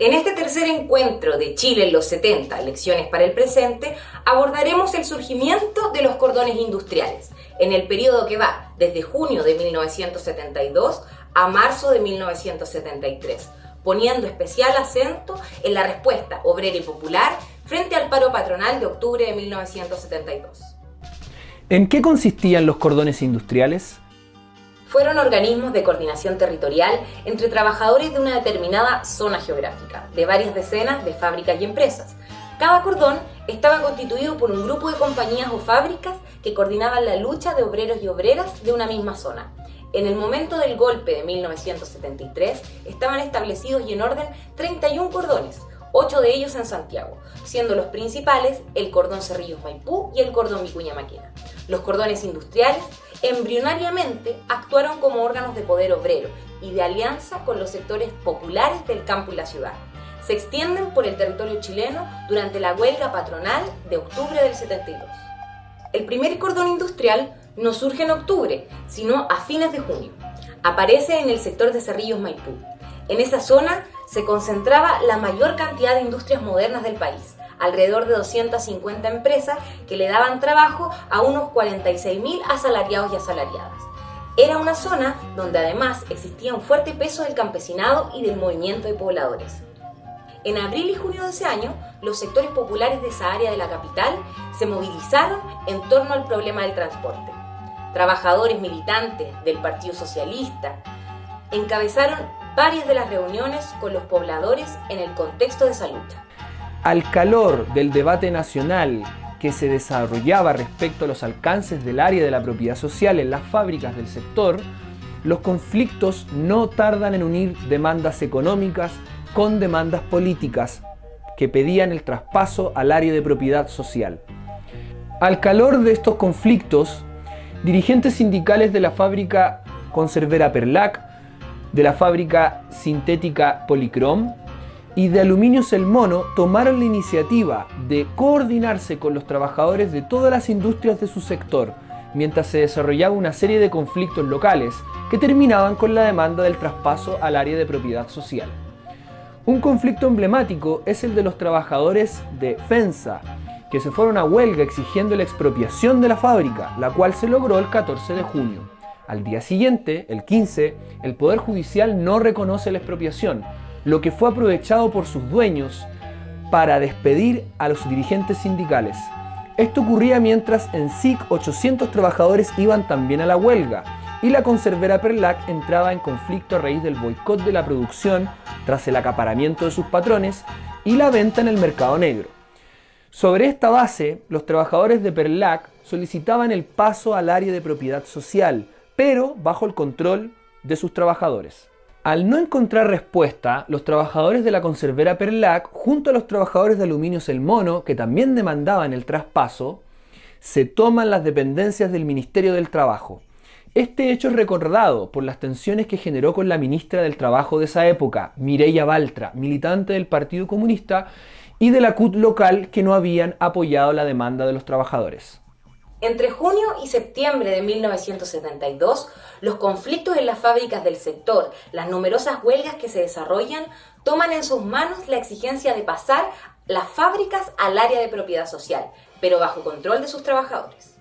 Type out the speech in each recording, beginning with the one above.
En este tercer encuentro de Chile en los 70, Lecciones para el Presente, abordaremos el surgimiento de los cordones industriales, en el periodo que va desde junio de 1972 a marzo de 1973, poniendo especial acento en la respuesta obrera y popular frente al paro patronal de octubre de 1972. ¿En qué consistían los cordones industriales? Fueron organismos de coordinación territorial entre trabajadores de una determinada zona geográfica, de varias decenas de fábricas y empresas. Cada cordón estaba constituido por un grupo de compañías o fábricas que coordinaban la lucha de obreros y obreras de una misma zona. En el momento del golpe de 1973 estaban establecidos y en orden 31 cordones, 8 de ellos en Santiago, siendo los principales el cordón Cerrillos-Maipú y el cordón Vicuña-Maquena. Los cordones industriales embrionariamente actuaron como órganos de poder obrero y de alianza con los sectores populares del campo y la ciudad. Se extienden por el territorio chileno durante la huelga patronal de octubre del 72. El primer cordón industrial no surge en octubre, sino a fines de junio. Aparece en el sector de Cerrillos-Maipú. En esa zona se concentraba la mayor cantidad de industrias modernas del país, alrededor de 250 empresas que le daban trabajo a unos 46.000 asalariados y asalariadas. Era una zona donde además existía un fuerte peso del campesinado y del movimiento de pobladores. En abril y junio de ese año, los sectores populares de esa área de la capital se movilizaron en torno al problema del transporte. Trabajadores militantes del Partido Socialista encabezaron varias de las reuniones con los pobladores en el contexto de esa lucha. Al calor del debate nacional que se desarrollaba respecto a los alcances del área de la propiedad social en las fábricas del sector, los conflictos no tardan en unir demandas económicas con demandas políticas que pedían el traspaso al área de propiedad social. Al calor de estos conflictos, dirigentes sindicales de la fábrica conservera Perlac, de la fábrica sintética Policrom y de Aluminios El Mono tomaron la iniciativa de coordinarse con los trabajadores de todas las industrias de su sector, mientras se desarrollaba una serie de conflictos locales que terminaban con la demanda del traspaso al área de propiedad social. Un conflicto emblemático es el de los trabajadores de FENSA, que se fueron a huelga exigiendo la expropiación de la fábrica, la cual se logró el 14 de junio. Al día siguiente, el 15, el Poder Judicial no reconoce la expropiación, lo que fue aprovechado por sus dueños para despedir a los dirigentes sindicales. Esto ocurría mientras en SIC 800 trabajadores iban también a la huelga y la conservera Perlac entraba en conflicto a raíz del boicot de la producción tras el acaparamiento de sus patrones y la venta en el mercado negro. Sobre esta base, los trabajadores de Perlac solicitaban el paso al área de propiedad social, pero bajo el control de sus trabajadores. Al no encontrar respuesta, los trabajadores de la conservera Perlac, junto a los trabajadores de Aluminios El Mono, que también demandaban el traspaso, se toman las dependencias del Ministerio del Trabajo. Este hecho es recordado por las tensiones que generó con la ministra del Trabajo de esa época, Mireya Baltra, militante del Partido Comunista, y de la CUT local que no habían apoyado la demanda de los trabajadores. Entre junio y septiembre de 1972, los conflictos en las fábricas del sector, las numerosas huelgas que se desarrollan, toman en sus manos la exigencia de pasar las fábricas al área de propiedad social, pero bajo control de sus trabajadores.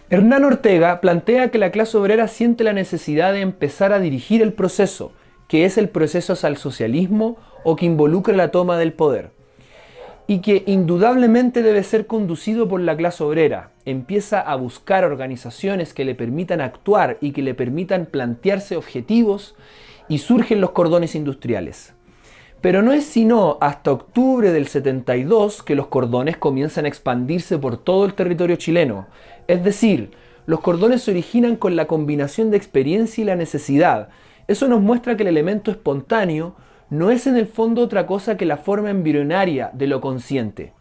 Hernán Ortega plantea que la clase obrera siente la necesidad de empezar a dirigir el proceso, que es el proceso hacia el socialismo o que involucra la toma del poder, y que indudablemente debe ser conducido por la clase obrera. Empieza a buscar organizaciones que le permitan actuar y que le permitan plantearse objetivos y surgen los cordones industriales. Pero no es sino hasta octubre del 72 que los cordones comienzan a expandirse por todo el territorio chileno. Es decir, los cordones se originan con la combinación de experiencia y la necesidad. Eso nos muestra que el elemento espontáneo no es en el fondo otra cosa que la forma embrionaria de lo consciente.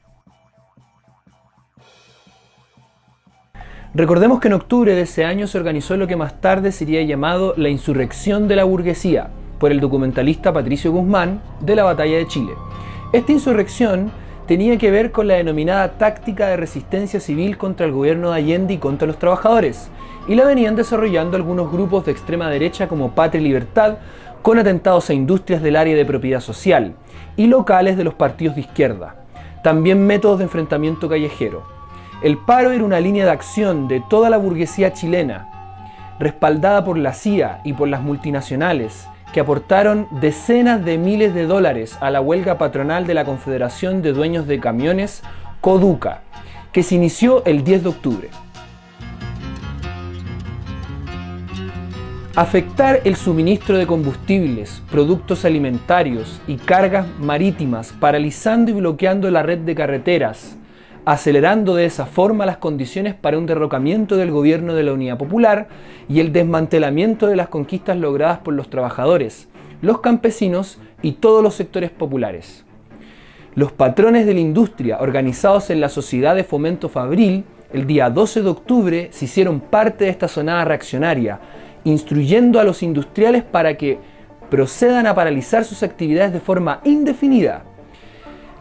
Recordemos que en octubre de ese año se organizó lo que más tarde sería llamado la Insurrección de la Burguesía, por el documentalista Patricio Guzmán, de la Batalla de Chile. Esta insurrección tenía que ver con la denominada táctica de resistencia civil contra el gobierno de Allende y contra los trabajadores, y la venían desarrollando algunos grupos de extrema derecha como Patria y Libertad, con atentados a industrias del área de propiedad social y locales de los partidos de izquierda. También métodos de enfrentamiento callejero. El paro era una línea de acción de toda la burguesía chilena, respaldada por la CIA y por las multinacionales, que aportaron decenas de miles de dólares a la huelga patronal de la Confederación de Dueños de Camiones, CODUCA, que se inició el 10 de octubre. Afectar el suministro de combustibles, productos alimentarios y cargas marítimas, paralizando y bloqueando la red de carreteras, acelerando de esa forma las condiciones para un derrocamiento del gobierno de la Unidad Popular y el desmantelamiento de las conquistas logradas por los trabajadores, los campesinos y todos los sectores populares. Los patrones de la industria, organizados en la Sociedad de Fomento Fabril, el día 12 de octubre se hicieron parte de esta sonada reaccionaria, instruyendo a los industriales para que procedan a paralizar sus actividades de forma indefinida.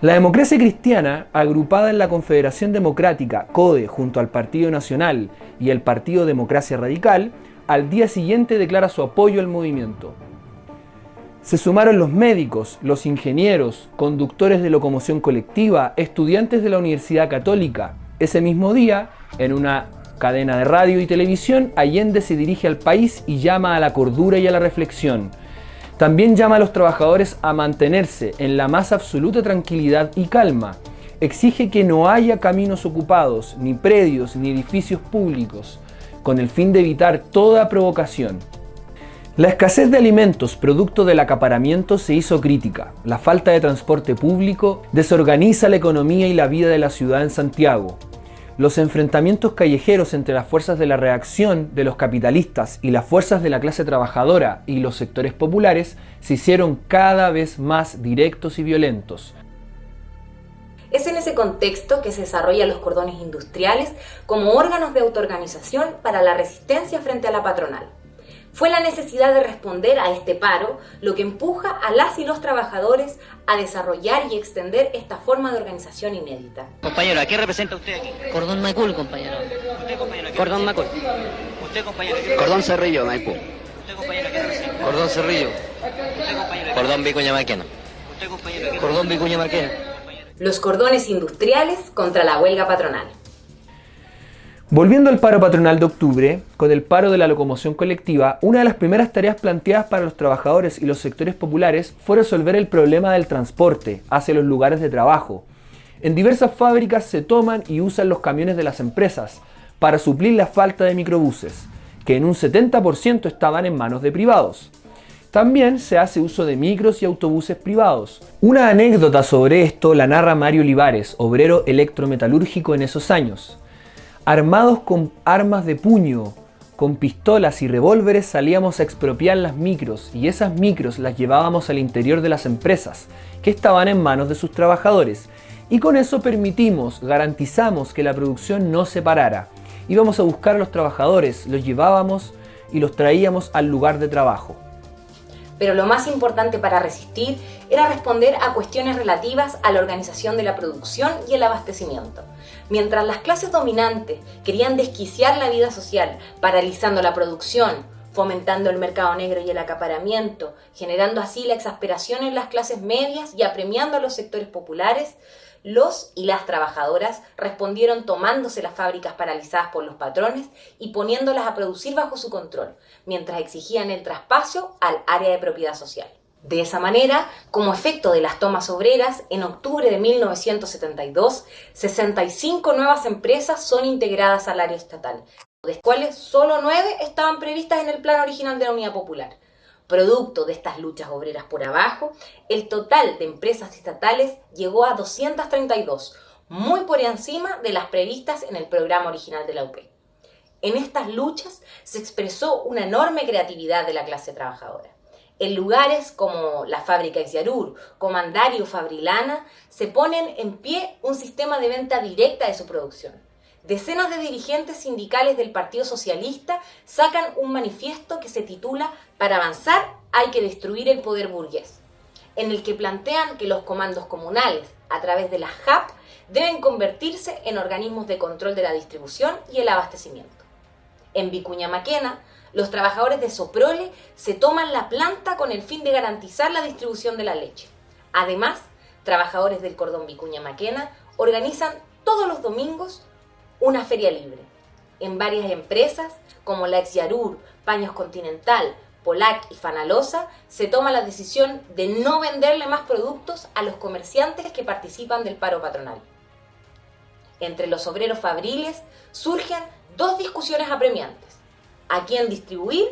La democracia cristiana, agrupada en la Confederación Democrática, CODE, junto al Partido Nacional y el Partido Democracia Radical, al día siguiente declara su apoyo al movimiento. Se sumaron los médicos, los ingenieros, conductores de locomoción colectiva, estudiantes de la Universidad Católica. Ese mismo día, en una cadena de radio y televisión, Allende se dirige al país y llama a la cordura y a la reflexión. También llama a los trabajadores a mantenerse en la más absoluta tranquilidad y calma. Exige que no haya caminos ocupados, ni predios, ni edificios públicos, con el fin de evitar toda provocación. La escasez de alimentos producto del acaparamiento se hizo crítica. La falta de transporte público desorganiza la economía y la vida de la ciudad en Santiago. Los enfrentamientos callejeros entre las fuerzas de la reacción de los capitalistas y las fuerzas de la clase trabajadora y los sectores populares se hicieron cada vez más directos y violentos. Es en ese contexto que se desarrollan los cordones industriales como órganos de autoorganización para la resistencia frente a la patronal. Fue la necesidad de responder a este paro lo que empuja a las y los trabajadores a desarrollar y extender esta forma de organización inédita. Compañero, ¿a qué representa usted aquí? Cordón Macul, compañero. ¿Usted, compañero, a qué Cordón representa? Macul. ¿Usted, compañero, a qué Cordón representa? Cerrillo, Maipú. ¿Usted, compañero, a qué representa? Cordón Cerrillo. ¿Usted, compañero, a qué Cordón Vicuña Maquena. ¿Usted, compañero, a qué Cordón Vicuña Maquena. Los cordones industriales contra la huelga patronal. Volviendo al paro patronal de octubre, con el paro de la locomoción colectiva, una de las primeras tareas planteadas para los trabajadores y los sectores populares fue resolver el problema del transporte hacia los lugares de trabajo. En diversas fábricas se toman y usan los camiones de las empresas para suplir la falta de microbuses, que en un 70% estaban en manos de privados. También se hace uso de micros y autobuses privados. Una anécdota sobre esto la narra Mario Olivares, obrero electrometalúrgico en esos años. Armados con armas de puño, con pistolas y revólveres salíamos a expropiar las micros y esas micros las llevábamos al interior de las empresas que estaban en manos de sus trabajadores y con eso garantizamos que la producción no se parara. Íbamos a buscar a los trabajadores, los llevábamos y los traíamos al lugar de trabajo. Pero lo más importante para resistir era responder a cuestiones relativas a la organización de la producción y el abastecimiento. Mientras las clases dominantes querían desquiciar la vida social, paralizando la producción, fomentando el mercado negro y el acaparamiento, generando así la exasperación en las clases medias y apremiando a los sectores populares, los y las trabajadoras respondieron tomándose las fábricas paralizadas por los patrones y poniéndolas a producir bajo su control, mientras exigían el traspaso al área de propiedad social. De esa manera, como efecto de las tomas obreras, en octubre de 1972, 65 nuevas empresas son integradas al área estatal, de las cuales solo 9 estaban previstas en el plan original de la Unidad Popular. Producto de estas luchas obreras por abajo, el total de empresas estatales llegó a 232, muy por encima de las previstas en el programa original de la UP. En estas luchas se expresó una enorme creatividad de la clase trabajadora. En lugares como la fábrica Exyarur, Comandario, Fabrilana, se ponen en pie un sistema de venta directa de su producción. Decenas de dirigentes sindicales del Partido Socialista sacan un manifiesto que se titula «Para avanzar hay que destruir el poder burgués», en el que plantean que los comandos comunales, a través de las JAP, deben convertirse en organismos de control de la distribución y el abastecimiento. En Vicuña Maquena, los trabajadores de Soprole se toman la planta con el fin de garantizar la distribución de la leche. Además, trabajadores del cordón Vicuña Maquena organizan todos los domingos una feria libre. En varias empresas, como la Ex Yarur, Paños Continental, Polac y Fanalosa, se toma la decisión de no venderle más productos a los comerciantes que participan del paro patronal. Entre los obreros fabriles surgen dos discusiones apremiantes: a quién distribuir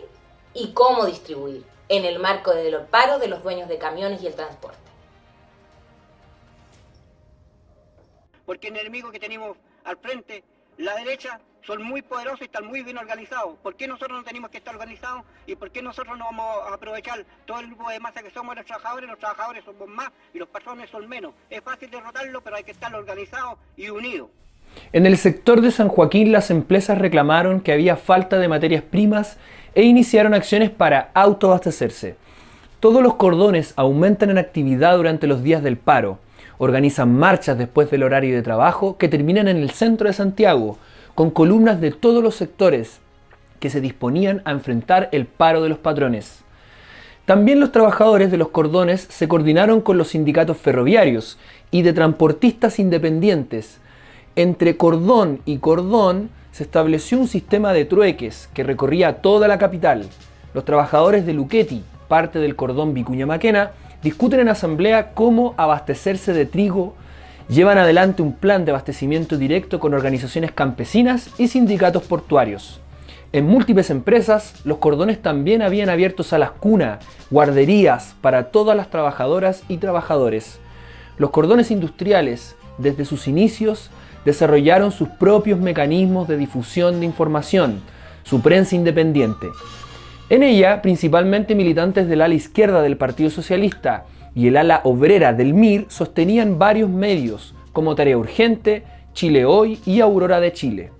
y cómo distribuir, en el marco del paro de los dueños de camiones y el transporte. Porque el enemigo que tenemos al frente, la derecha, son muy poderosos y están muy bien organizados. ¿Por qué nosotros no tenemos que estar organizados? ¿Y por qué nosotros no vamos a aprovechar todo el grupo de masa que somos los trabajadores? Los trabajadores somos más y los patrones son menos. Es fácil derrotarlo, pero hay que estar organizados y unidos. En el sector de San Joaquín, las empresas reclamaron que había falta de materias primas e iniciaron acciones para autoabastecerse. Todos los cordones aumentan en actividad durante los días del paro. Organizan marchas después del horario de trabajo que terminan en el centro de Santiago, con columnas de todos los sectores que se disponían a enfrentar el paro de los patrones. También los trabajadores de los cordones se coordinaron con los sindicatos ferroviarios y de transportistas independientes. Entre cordón y cordón se estableció un sistema de trueques que recorría toda la capital. Los trabajadores de Luchetti, parte del cordón Vicuña Maquena, discuten en asamblea cómo abastecerse de trigo. Llevan adelante un plan de abastecimiento directo con organizaciones campesinas y sindicatos portuarios. En múltiples empresas, los cordones también habían abierto salas cuna, guarderías para todas las trabajadoras y trabajadores. Los cordones industriales, desde sus inicios, desarrollaron sus propios mecanismos de difusión de información, su prensa independiente. En ella, principalmente militantes del ala izquierda del Partido Socialista y el ala obrera del MIR sostenían varios medios, como Tarea Urgente, Chile Hoy y Aurora de Chile.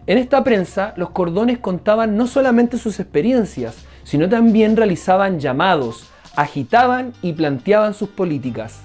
En esta prensa, los cordones contaban no solamente sus experiencias, sino también realizaban llamados, agitaban y planteaban sus políticas.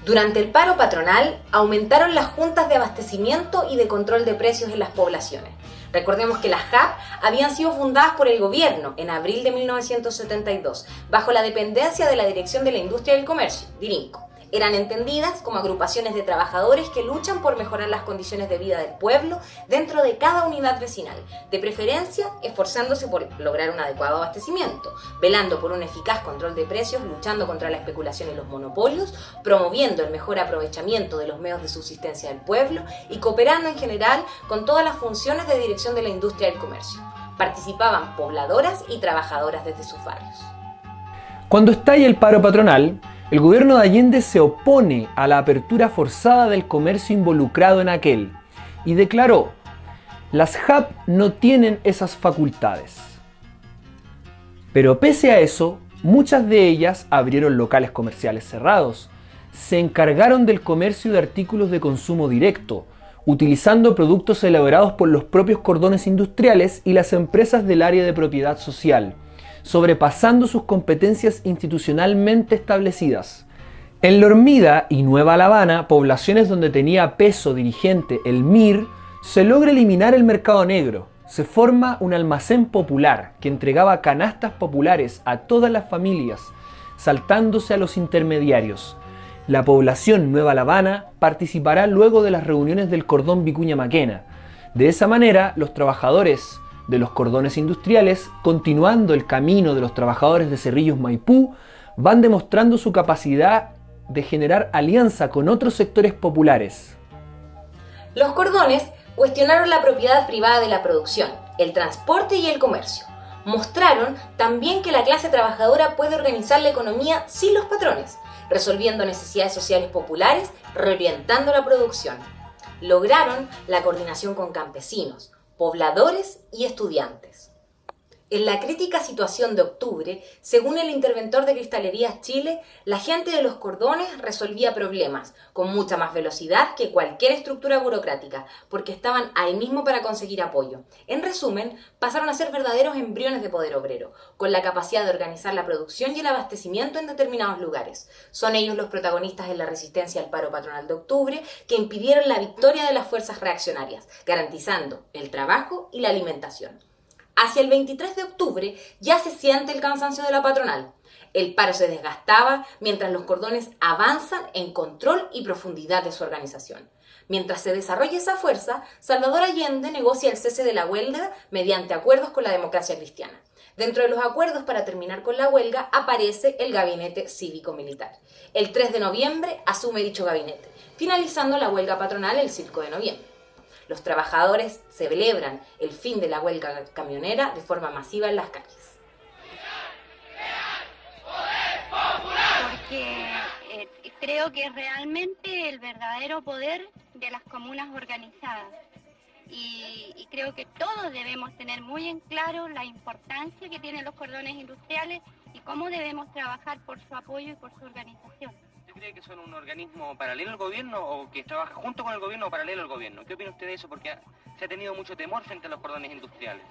Durante el paro patronal, aumentaron las juntas de abastecimiento y de control de precios en las poblaciones. Recordemos que las JAP habían sido fundadas por el gobierno en abril de 1972, bajo la dependencia de la Dirección de la Industria y el Comercio, DIRINCO. Eran entendidas como agrupaciones de trabajadores que luchan por mejorar las condiciones de vida del pueblo dentro de cada unidad vecinal, de preferencia esforzándose por lograr un adecuado abastecimiento, velando por un eficaz control de precios, luchando contra la especulación y los monopolios, promoviendo el mejor aprovechamiento de los medios de subsistencia del pueblo y cooperando en general con todas las funciones de dirección de la industria y el comercio. Participaban pobladoras y trabajadoras desde sus barrios. Cuando estalla el paro patronal, el gobierno de Allende se opone a la apertura forzada del comercio involucrado en aquel y declaró: las JAP no tienen esas facultades. Pero pese a eso, muchas de ellas abrieron locales comerciales cerrados, se encargaron del comercio de artículos de consumo directo, utilizando productos elaborados por los propios cordones industriales y las empresas del área de propiedad social, sobrepasando sus competencias institucionalmente establecidas. En La Hormida y Nueva La Habana, poblaciones donde tenía peso dirigente el MIR, se logra eliminar el mercado negro. Se forma un almacén popular que entregaba canastas populares a todas las familias, saltándose a los intermediarios. La población Nueva La Habana participará luego de las reuniones del cordón Vicuña Maquena. De esa manera, los trabajadores de los cordones industriales, continuando el camino de los trabajadores de Cerrillos Maipú, van demostrando su capacidad de generar alianza con otros sectores populares. Los cordones cuestionaron la propiedad privada de la producción, el transporte y el comercio. Mostraron también que la clase trabajadora puede organizar la economía sin los patrones, resolviendo necesidades sociales populares, reorientando la producción. Lograron la coordinación con campesinos, pobladores y estudiantes. En la crítica situación de octubre, según el interventor de Cristalerías Chile, la gente de los cordones resolvía problemas con mucha más velocidad que cualquier estructura burocrática, porque estaban ahí mismo para conseguir apoyo. En resumen, pasaron a ser verdaderos embriones de poder obrero, con la capacidad de organizar la producción y el abastecimiento en determinados lugares. Son ellos los protagonistas en la resistencia al paro patronal de octubre, que impidieron la victoria de las fuerzas reaccionarias, garantizando el trabajo y la alimentación. Hacia el 23 de octubre ya se siente el cansancio de la patronal. El paro se desgastaba mientras los cordones avanzan en control y profundidad de su organización. Mientras se desarrolla esa fuerza, Salvador Allende negocia el cese de la huelga mediante acuerdos con la democracia cristiana. Dentro de los acuerdos para terminar con la huelga aparece el gabinete cívico-militar. El 3 de noviembre asume dicho gabinete, finalizando la huelga patronal el 5 de noviembre. Los trabajadores celebran el fin de la huelga camionera de forma masiva en las calles. Porque creo que es realmente el verdadero poder de las comunas organizadas. Y creo que todos debemos tener muy en claro la importancia que tienen los cordones industriales y cómo debemos trabajar por su apoyo y por su organización. ¿Usted cree que son un organismo paralelo al gobierno o que trabaja junto con el gobierno o paralelo al gobierno? ¿Qué opina usted de eso? Porque se ha tenido mucho temor frente a los cordones industriales.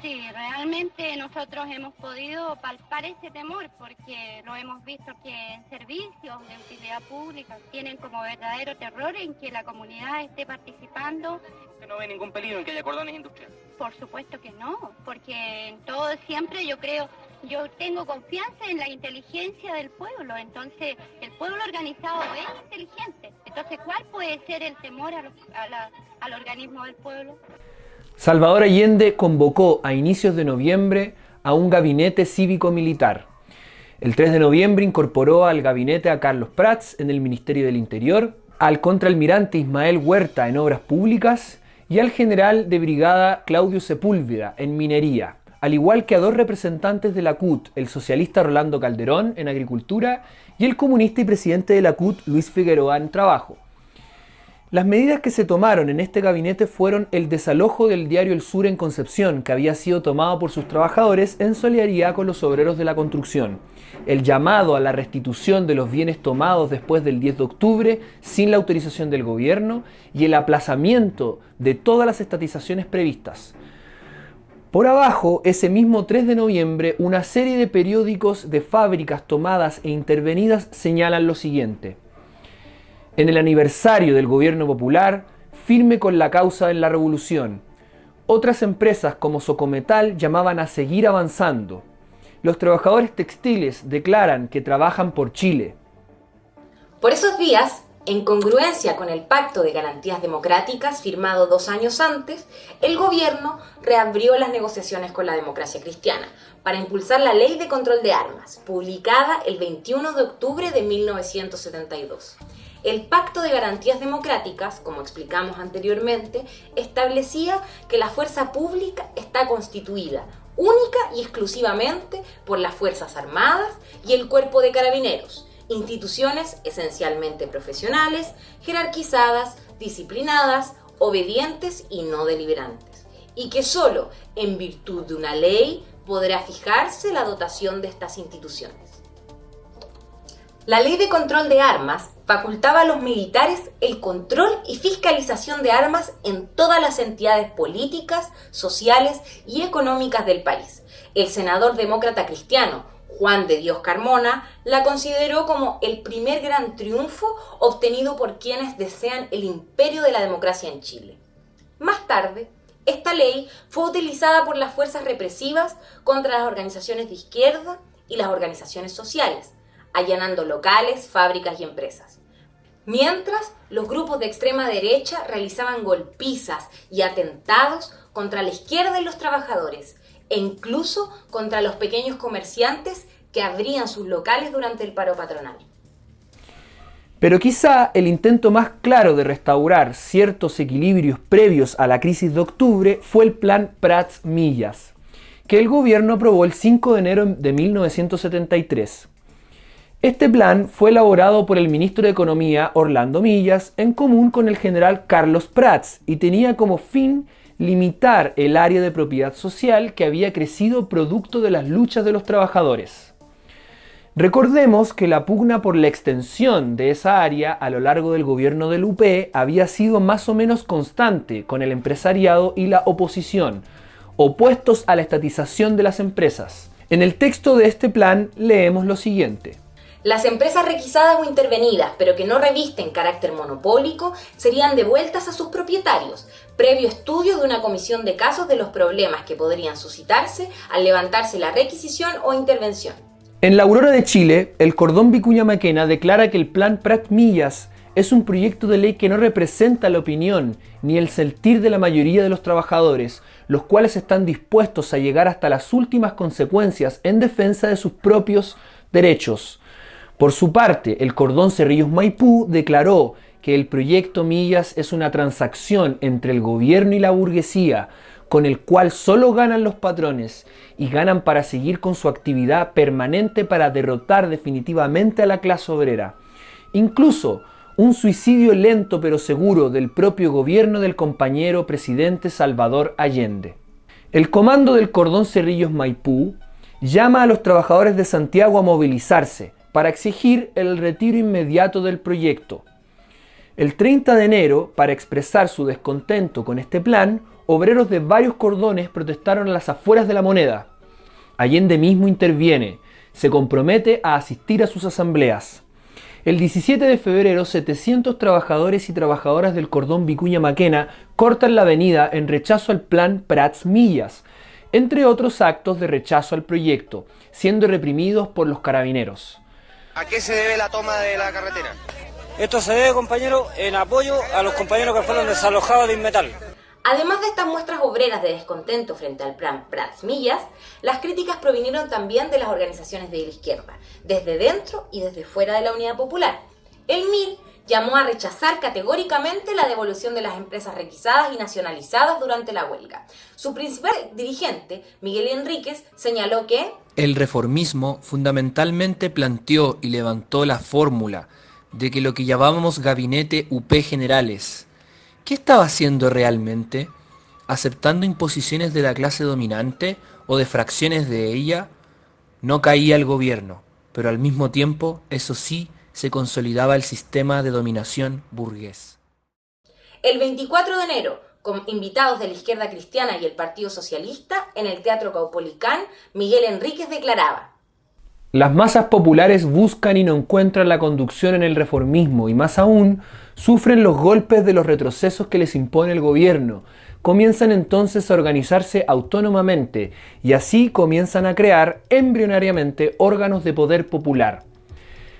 Sí, realmente nosotros hemos podido palpar ese temor porque lo hemos visto que en servicios de utilidad pública tienen como verdadero terror en que la comunidad esté participando. ¿Usted no ve ningún peligro en que haya cordones industriales? Por supuesto que no, porque en todo siempre yo tengo confianza en la inteligencia del pueblo, entonces el pueblo organizado es inteligente, entonces ¿cuál puede ser el temor al organismo del pueblo? Salvador Allende convocó a inicios de noviembre a un gabinete cívico-militar. El 3 de noviembre incorporó al gabinete a Carlos Prats en el Ministerio del Interior, al contraalmirante Ismael Huerta en Obras Públicas y al general de brigada Claudio Sepúlveda en Minería, al igual que a dos representantes de la CUT, el socialista Rolando Calderón en Agricultura y el comunista y presidente de la CUT Luis Figueroa en Trabajo. Las medidas que se tomaron en este gabinete fueron el desalojo del diario El Sur en Concepción, que había sido tomado por sus trabajadores en solidaridad con los obreros de la construcción, el llamado a la restitución de los bienes tomados después del 10 de octubre sin la autorización del gobierno y el aplazamiento de todas las estatizaciones previstas. Por abajo, ese mismo 3 de noviembre, una serie de periódicos de fábricas tomadas e intervenidas señalan lo siguiente: en el aniversario del gobierno popular, firme con la causa en la revolución. Otras empresas como Socometal llamaban a seguir avanzando. Los trabajadores textiles declaran que trabajan por Chile. Por esos días, en congruencia con el Pacto de Garantías Democráticas firmado 2 años antes, el gobierno reabrió las negociaciones con la democracia cristiana para impulsar la Ley de Control de Armas, publicada el 21 de octubre de 1972. El Pacto de Garantías Democráticas, como explicamos anteriormente, establecía que la fuerza pública está constituida única y exclusivamente por las Fuerzas Armadas y el Cuerpo de Carabineros, instituciones esencialmente profesionales, jerarquizadas, disciplinadas, obedientes y no deliberantes, y que solo en virtud de una ley podrá fijarse la dotación de estas instituciones. La Ley de Control de Armas facultaba a los militares el control y fiscalización de armas en todas las entidades políticas, sociales y económicas del país. El senador demócrata cristiano Juan de Dios Carmona la consideró como el primer gran triunfo obtenido por quienes desean el imperio de la democracia en Chile. Más tarde, esta ley fue utilizada por las fuerzas represivas contra las organizaciones de izquierda y las organizaciones sociales, allanando locales, fábricas y empresas. Mientras, los grupos de extrema derecha realizaban golpizas y atentados contra la izquierda y los trabajadores, e incluso contra los pequeños comerciantes que abrían sus locales durante el paro patronal. Pero quizá el intento más claro de restaurar ciertos equilibrios previos a la crisis de octubre fue el Plan Prats-Millas, que el gobierno aprobó el 5 de enero de 1973. Este plan fue elaborado por el ministro de Economía Orlando Millas en común con el general Carlos Prats y tenía como fin limitar el área de propiedad social que había crecido producto de las luchas de los trabajadores. Recordemos que la pugna por la extensión de esa área a lo largo del gobierno del UP había sido más o menos constante con el empresariado y la oposición, opuestos a la estatización de las empresas. En el texto de este plan leemos lo siguiente: las empresas requisadas o intervenidas, pero que no revisten carácter monopólico, serían devueltas a sus propietarios, previo estudio de una comisión de casos de los problemas que podrían suscitarse al levantarse la requisición o intervención. En la Aurora de Chile, el Cordón Vicuña Maquena declara que el Plan Prat Millas es un proyecto de ley que no representa la opinión ni el sentir de la mayoría de los trabajadores, los cuales están dispuestos a llegar hasta las últimas consecuencias en defensa de sus propios derechos. Por su parte, el Cordón Cerrillos Maipú declaró que el proyecto Millas es una transacción entre el gobierno y la burguesía, con el cual solo ganan los patrones y ganan para seguir con su actividad permanente para derrotar definitivamente a la clase obrera. Incluso un suicidio lento pero seguro del propio gobierno del compañero presidente Salvador Allende. El comando del Cordón Cerrillos Maipú llama a los trabajadores de Santiago a movilizarse para exigir el retiro inmediato del proyecto. El 30 de enero, para expresar su descontento con este plan, obreros de varios cordones protestaron a las afueras de La Moneda. Allende mismo interviene, se compromete a asistir a sus asambleas. El 17 de febrero, 700 trabajadores y trabajadoras del Cordón Vicuña Maquena cortan la avenida en rechazo al plan Prats Millas, entre otros actos de rechazo al proyecto, siendo reprimidos por los carabineros. ¿A qué se debe la toma de la carretera? Esto se debe, compañero, en apoyo a los compañeros que fueron desalojados de Inmetal. Además de estas muestras obreras de descontento frente al plan Prats Millas, las críticas provinieron también de las organizaciones de la izquierda, desde dentro y desde fuera de la Unidad Popular. El MIR llamó a rechazar categóricamente la devolución de las empresas requisadas y nacionalizadas durante la huelga. Su principal dirigente, Miguel Enríquez, señaló que el reformismo fundamentalmente planteó y levantó la fórmula de que lo que llamábamos gabinete UP generales, ¿qué estaba haciendo realmente? ¿Aceptando imposiciones de la clase dominante o de fracciones de ella? No caía el gobierno, pero al mismo tiempo, eso sí, se consolidaba el sistema de dominación burgués. El 24 de enero, con invitados de la izquierda cristiana y el Partido Socialista, en el Teatro Caupolicán, Miguel Enríquez declaraba: las masas populares buscan y no encuentran la conducción en el reformismo y más aún sufren los golpes de los retrocesos que les impone el gobierno. Comienzan entonces a organizarse autónomamente y así comienzan a crear embrionariamente órganos de poder popular.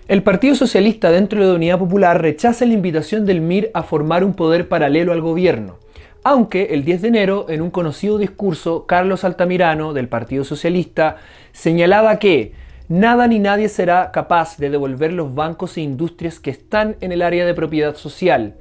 El Partido Socialista dentro de la Unidad Popular rechaza la invitación del MIR a formar un poder paralelo al gobierno, aunque el 10 de enero, en un conocido discurso, Carlos Altamirano, del Partido Socialista, señalaba que nada ni nadie será capaz de devolver los bancos e industrias que están en el área de propiedad social.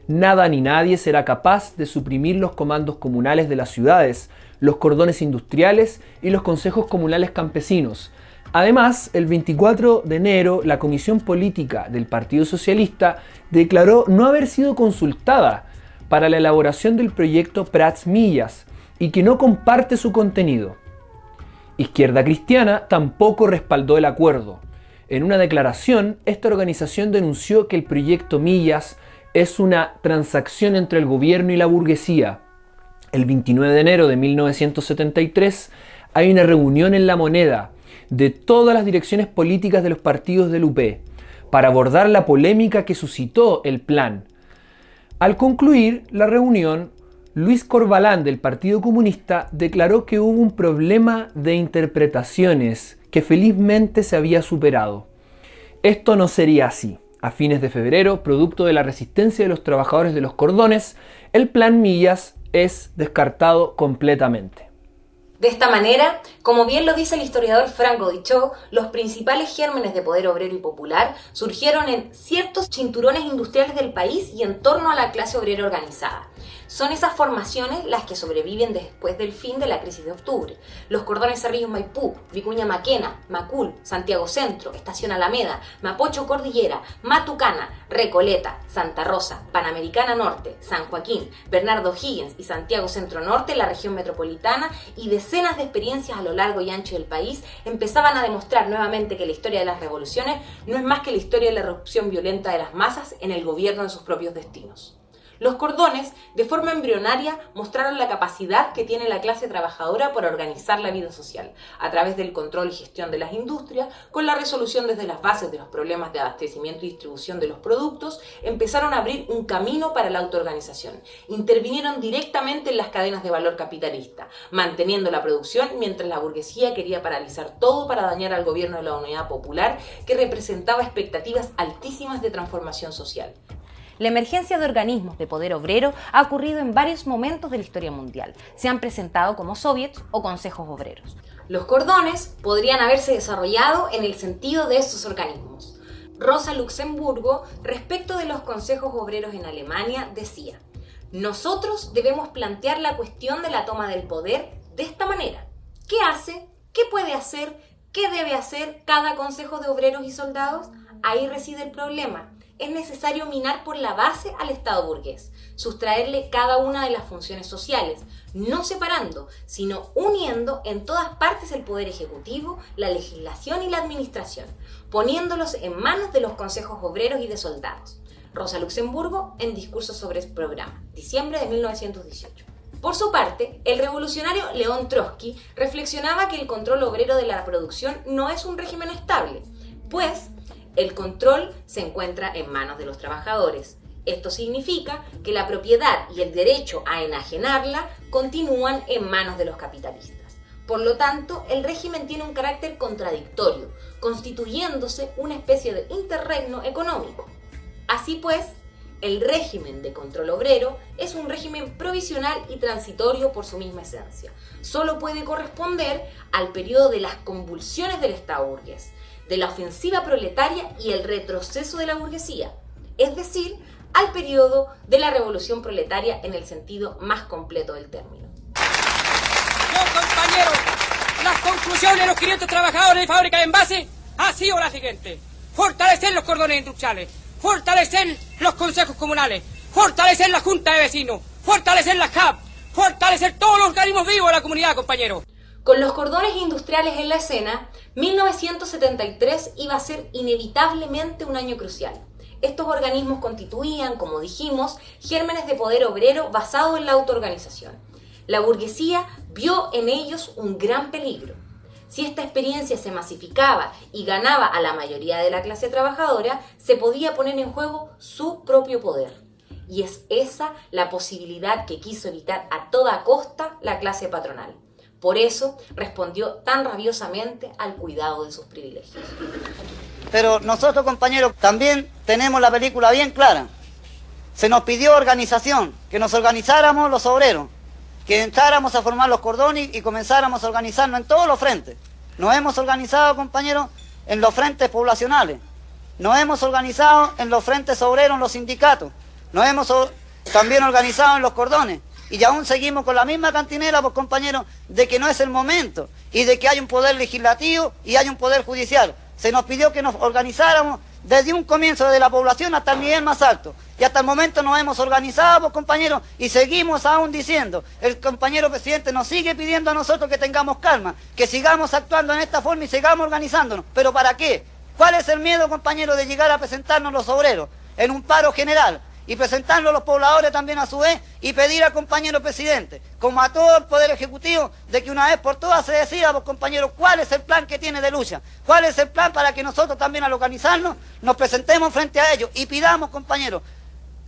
Nada ni nadie será capaz de suprimir los comandos comunales de las ciudades, los cordones industriales y los consejos comunales campesinos. Además, el 24 de enero, la Comisión Política del Partido Socialista declaró no haber sido consultada para la elaboración del proyecto Prats Millas y que no comparte su contenido. Izquierda Cristiana tampoco respaldó el acuerdo. En una declaración, esta organización denunció que el proyecto Millas es una transacción entre el gobierno y la burguesía. El 29 de enero de 1973 hay una reunión en La Moneda de todas las direcciones políticas de los partidos del UP para abordar la polémica que suscitó el plan. Al concluir la reunión, Luis Corbalán del Partido Comunista declaró que hubo un problema de interpretaciones que felizmente se había superado. Esto no sería así. A fines de febrero, producto de la resistencia de los trabajadores de los cordones, el plan Millas es descartado completamente. De esta manera, como bien lo dice el historiador Franco Dichó, los principales gérmenes de poder obrero y popular surgieron en ciertos cinturones industriales del país y en torno a la clase obrera organizada. Son esas formaciones las que sobreviven después del fin de la crisis de octubre. Los cordones Cerrillos Maipú, Vicuña Maquena, Macul, Santiago Centro, Estación Alameda, Mapocho Cordillera, Matucana, Recoleta, Santa Rosa, Panamericana Norte, San Joaquín, Bernardo O'Higgins y Santiago Centro Norte, la región metropolitana, y decenas de experiencias a lo largo y ancho del país empezaban a demostrar nuevamente que la historia de las revoluciones no es más que la historia de la erupción violenta de las masas en el gobierno de sus propios destinos. Los cordones, de forma embrionaria, mostraron la capacidad que tiene la clase trabajadora para organizar la vida social, a través del control y gestión de las industrias, con la resolución desde las bases de los problemas de abastecimiento y distribución de los productos, empezaron a abrir un camino para la autoorganización. Intervinieron directamente en las cadenas de valor capitalista, manteniendo la producción mientras la burguesía quería paralizar todo para dañar al gobierno de la Unidad Popular, que representaba expectativas altísimas de transformación social. La emergencia de organismos de poder obrero ha ocurrido en varios momentos de la historia mundial. Se han presentado como soviets o consejos obreros. Los cordones podrían haberse desarrollado en el sentido de estos organismos. Rosa Luxemburgo, respecto de los consejos obreros en Alemania, decía: nosotros debemos plantear la cuestión de la toma del poder de esta manera. ¿Qué hace? ¿Qué puede hacer? ¿Qué debe hacer cada consejo de obreros y soldados? Ahí reside el problema. Es necesario minar por la base al Estado burgués, sustraerle cada una de las funciones sociales, no separando, sino uniendo en todas partes el poder ejecutivo, la legislación y la administración, poniéndolos en manos de los consejos obreros y de soldados. Rosa Luxemburgo en Discurso sobre el Programa, diciembre de 1918. Por su parte, el revolucionario León Trotsky reflexionaba que el control obrero de la producción no es un régimen estable, pues el control se encuentra en manos de los trabajadores. Esto significa que la propiedad y el derecho a enajenarla continúan en manos de los capitalistas. Por lo tanto, el régimen tiene un carácter contradictorio, constituyéndose una especie de interregno económico. Así pues, el régimen de control obrero es un régimen provisional y transitorio por su misma esencia. Solo puede corresponder al periodo de las convulsiones del Estado burgués, de la ofensiva proletaria y el retroceso de la burguesía, es decir, al periodo de la revolución proletaria en el sentido más completo del término. Compañeros, las conclusiones de los 500 trabajadores de fábrica de envase ha sido la siguiente: fortalecer los cordones industriales, fortalecer los consejos comunales, fortalecer la junta de vecinos, fortalecer las CAP, fortalecer todos los organismos vivos de la comunidad, compañeros. Con los cordones industriales en la escena, 1973 iba a ser inevitablemente un año crucial. Estos organismos constituían, como dijimos, gérmenes de poder obrero basado en la autoorganización. La burguesía vio en ellos un gran peligro. Si esta experiencia se masificaba y ganaba a la mayoría de la clase trabajadora, se podía poner en juego su propio poder. Y es esa la posibilidad que quiso evitar a toda costa la clase patronal. Por eso respondió tan rabiosamente al cuidado de sus privilegios. Pero nosotros, compañeros, también tenemos la película bien clara. Se nos pidió organización, que nos organizáramos los obreros, que entráramos a formar los cordones y comenzáramos a organizarnos en todos los frentes. Nos hemos organizado, compañeros, en los frentes poblacionales. Nos hemos organizado en los frentes obreros, en los sindicatos. Nos hemos también organizado en los cordones. Y aún seguimos con la misma cantinela, pues, compañeros, de que no es el momento y de que hay un poder legislativo y hay un poder judicial. Se nos pidió que nos organizáramos desde un comienzo de la población hasta el nivel más alto. Y hasta el momento nos hemos organizado, pues, compañeros, y seguimos aún diciendo. El compañero presidente nos sigue pidiendo a nosotros que tengamos calma, que sigamos actuando en esta forma y sigamos organizándonos. ¿Pero para qué? ¿Cuál es el miedo, compañeros, de llegar a presentarnos los obreros en un paro general? Y presentarlo a los pobladores también a su vez y pedir al compañero presidente, como a todo el Poder Ejecutivo, de que una vez por todas se decida, pues, compañeros, cuál es el plan que tiene de lucha, cuál es el plan para que nosotros también al organizarnos nos presentemos frente a ellos y pidamos, compañeros,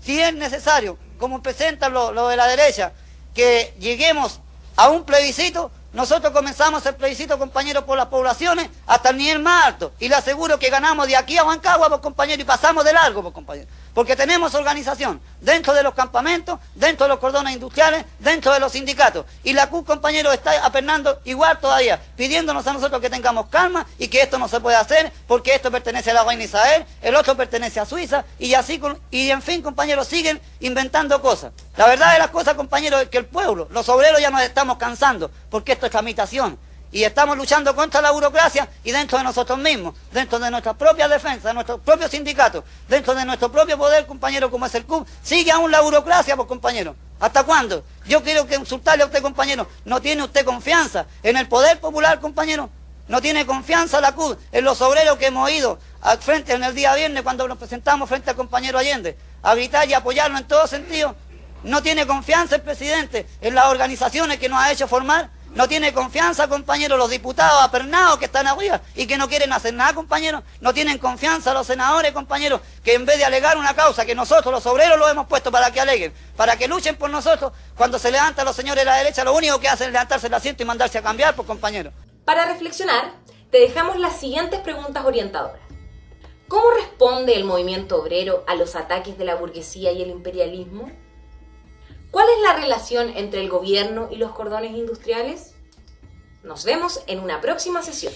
si es necesario, como presentan lo de la derecha, que lleguemos a un plebiscito. Nosotros comenzamos el plebiscito, compañeros, por las poblaciones hasta el nivel más alto. Y le aseguro que ganamos de aquí a Huancagua, pues, compañeros, y pasamos de largo, pues, compañeros. Porque tenemos organización dentro de los campamentos, dentro de los cordones industriales, dentro de los sindicatos. Y la CUT, compañeros, está apernando igual todavía, pidiéndonos a nosotros que tengamos calma y que esto no se puede hacer porque esto pertenece a la reina Isabel, el otro pertenece a Suiza, y así, y en fin, compañeros, siguen inventando cosas. La verdad de las cosas, compañeros, es que el pueblo, los obreros, ya nos estamos cansando, porque esto es tramitación. Y estamos luchando contra la burocracia y dentro de nosotros mismos, dentro de nuestra propia defensa, de nuestros propios sindicatos, dentro de nuestro propio poder, compañero, como es el CUB, sigue aún la burocracia, pues, compañero. ¿Hasta cuándo? Yo quiero que consultarle a usted, compañero, ¿no tiene usted confianza en el poder popular, compañero? ¿No tiene confianza la CUB en los obreros que hemos ido al frente en el día viernes cuando nos presentamos frente al compañero Allende? a gritar y a apoyarnos en todo sentido. No tiene confianza el presidente en las organizaciones que nos ha hecho formar. No tiene confianza, compañeros, los diputados apernados que están arriba y que no quieren hacer nada, compañeros. No tienen confianza los senadores, compañeros, que en vez de alegar una causa que nosotros, los obreros, los hemos puesto para que aleguen, para que luchen por nosotros, cuando se levantan los señores de la derecha, lo único que hacen es levantarse el asiento y mandarse a cambiar, pues, compañeros. Para reflexionar, te dejamos las siguientes preguntas orientadoras. ¿Cómo responde el movimiento obrero a los ataques de la burguesía y el imperialismo? ¿Cuál es la relación entre el gobierno y los cordones industriales? Nos vemos en una próxima sesión.